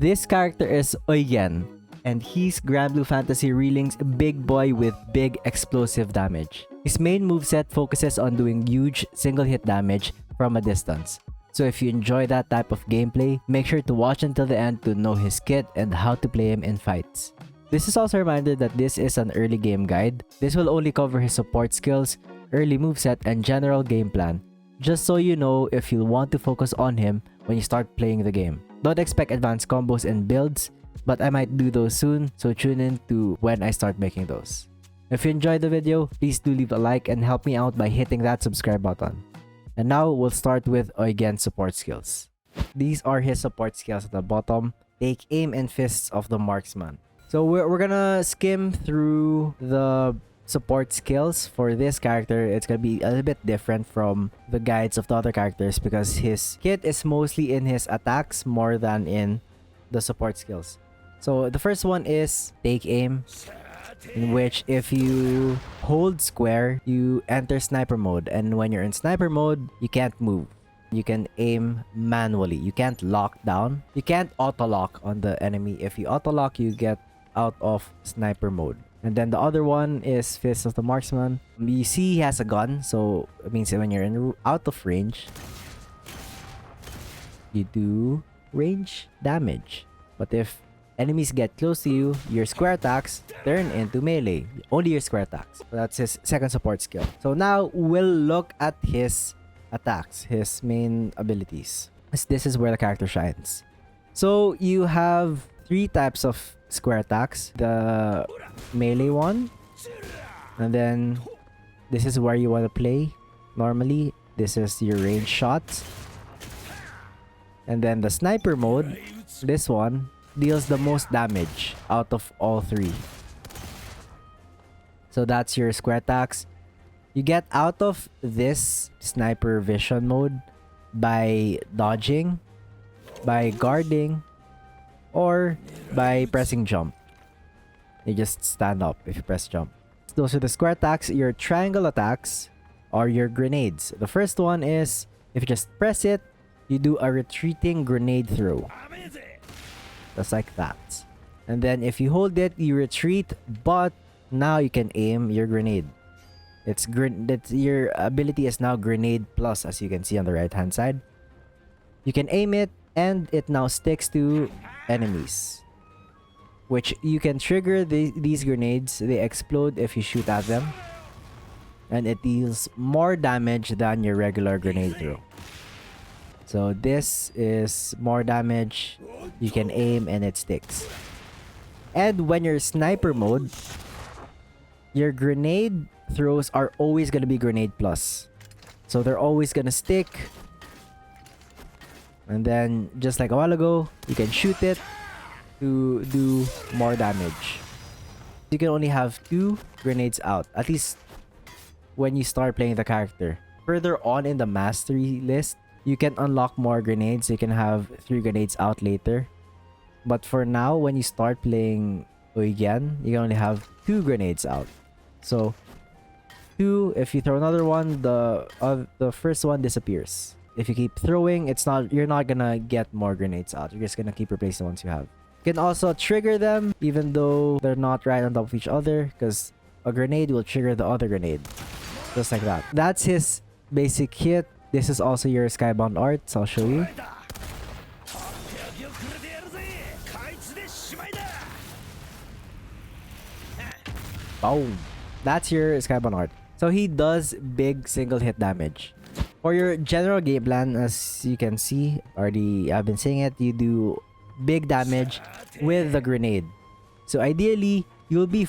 This character is Eugen, and he's Granblue Fantasy Relink's big boy with big explosive damage. His main moveset focuses on doing huge single hit damage from a distance. So if you enjoy that type of gameplay, make sure to watch until the end to know his kit and how to play him in fights. This is also a reminder that this is an early game guide. This will only cover his support skills, early moveset, and general game plan, just so you know if you'll want to focus on him when you start playing the game. Don't expect advanced combos and builds, but I might do those soon, so tune in to when I start making those. If you enjoyed the video, please do leave a like and help me out by hitting that subscribe button. And now we'll start with Eugen's support skills. These are his support skills at the bottom: take aim and fists of the marksman. So we're gonna skim through the support skills for this character. It's gonna be a little bit different from the guides of the other characters because his kit is mostly in his attacks more than in the support skills. So the first one is take aim, in which if you hold square, you enter sniper mode, and when you're in sniper mode, you can't move. You can aim manually. You can't lock down. You can't auto lock on the enemy. If you auto lock, you get out of sniper mode. And then the other one is Fist of the Marksman. You see he has a gun, so it means that when you're out of range, you do range damage. But if enemies get close to you, your square attacks turn into melee. Only your square attacks. So that's his second support skill. So now we'll look at his attacks, his main abilities. This is where the character shines. So you have 3 types of square attacks. The melee one, and then this is where you want to play normally. This is your range shots. And then the sniper mode, this one deals the most damage out of all 3. So that's your square attacks. You get out of this sniper vision mode by dodging, by guarding, or by pressing jump. You just stand up if you press jump. Those are the square attacks. Your triangle attacks are your grenades. The first one is, if you just press it, you do a retreating grenade throw. Just like that. And then if you hold it, you retreat, but now you can aim your grenade. Your ability is now grenade plus, as you can see on the right hand side. You can aim it, and it now sticks to enemies, which you can trigger these grenades. They explode if you shoot at them, and it deals more damage than your regular grenade throw. So this is more damage. You can aim and it sticks. And when you're sniper mode, your grenade throws are always going to be grenade plus, so they're always going to stick. And then, just like a while ago, you can shoot it to do more damage. You can only have 2 grenades out, at least when you start playing the character. Further on in the mastery list, you can unlock more grenades. You can have 3 grenades out later. But for now, when you start playing Eugen, you can only have 2 grenades out. So, 2, if you throw another one, the first one disappears. If you keep throwing, you're not gonna get more grenades out. You're just gonna keep replacing the ones you have. You can also trigger them, even though they're not right on top of each other, because a grenade will trigger the other grenade. Just like that. That's his basic kit. This is also your Skybound art, so I'll show you. Boom. That's your Skybound art. So he does big single hit damage. For your general game plan, as you can see, I've been saying it, you do big damage with the grenade. So ideally, you'll be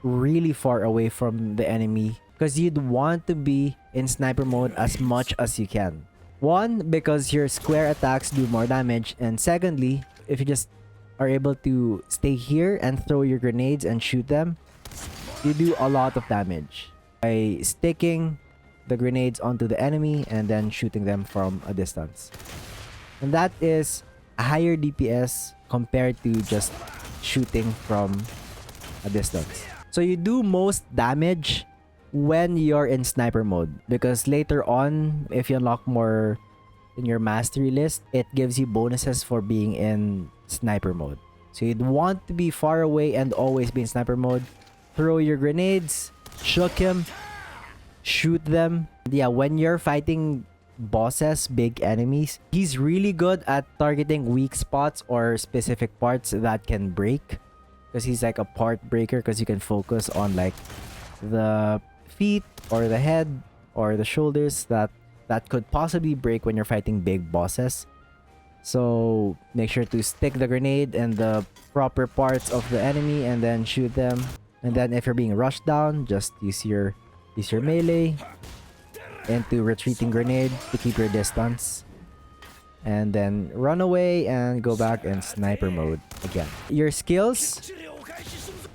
really far away from the enemy, because you'd want to be in sniper mode as much as you can. 1, because your square attacks do more damage, and secondly, if you just are able to stay here and throw your grenades and shoot them, you do a lot of damage by sticking the grenades onto the enemy and then shooting them from a distance. And that is a higher DPS compared to just shooting from a distance. So you do most damage when you're in sniper mode, because later on, if you unlock more in your mastery list, it gives you bonuses for being in sniper mode. So you'd want to be far away and always be in sniper mode. Throw your grenades, shook him, shoot them. Yeah, when you're fighting bosses, big enemies, he's really good at targeting weak spots or specific parts that can break. Because he's like a part breaker, because you can focus on like the feet or the head or the shoulders that could possibly break when you're fighting big bosses. So make sure to stick the grenade in the proper parts of the enemy and then shoot them. And then if you're being rushed down, just use your melee into retreating grenade to keep your distance. And then run away and go back in sniper mode again. Your skills,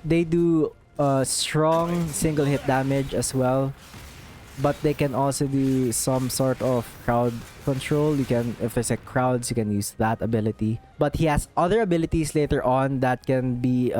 they do strong single hit damage as well, but they can also do some sort of crowd control. You can, if there's like crowds, you can use that ability. But he has other abilities later on that can be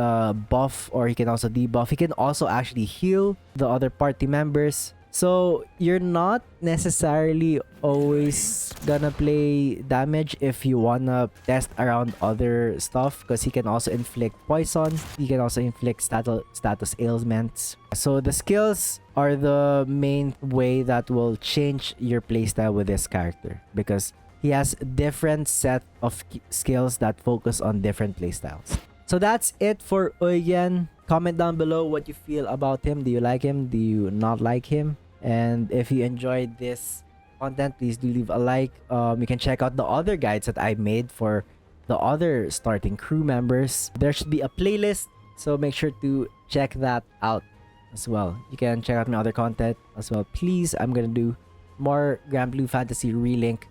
buff, or he can also debuff. He can also actually heal the other party members. So you're not necessarily always gonna play damage if you wanna test around other stuff, because he can also inflict poison. He can also inflict status ailments. So the skills are the main way that will change your playstyle with this character, because he has a different set of skills that focus on different playstyles. So that's it for Eugen. Comment down below what you feel about him. Do you like him? Do you not like him? And if you enjoyed this content, please do leave a like. You can check out the other guides that I made for the other starting crew members. There should be a playlist, so make sure to check that out as well. You can check out my other content as well. Please, I'm gonna do more Granblue Fantasy Relink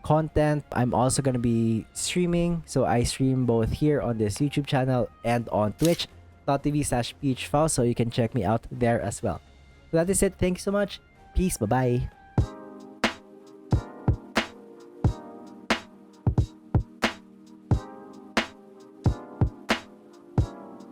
content. I'm also gonna be streaming, so I stream both here on this YouTube channel and on twitch.tv/PHFaust, so you can check me out there as well. So that is it. Thank you so much. Peace. Bye-bye.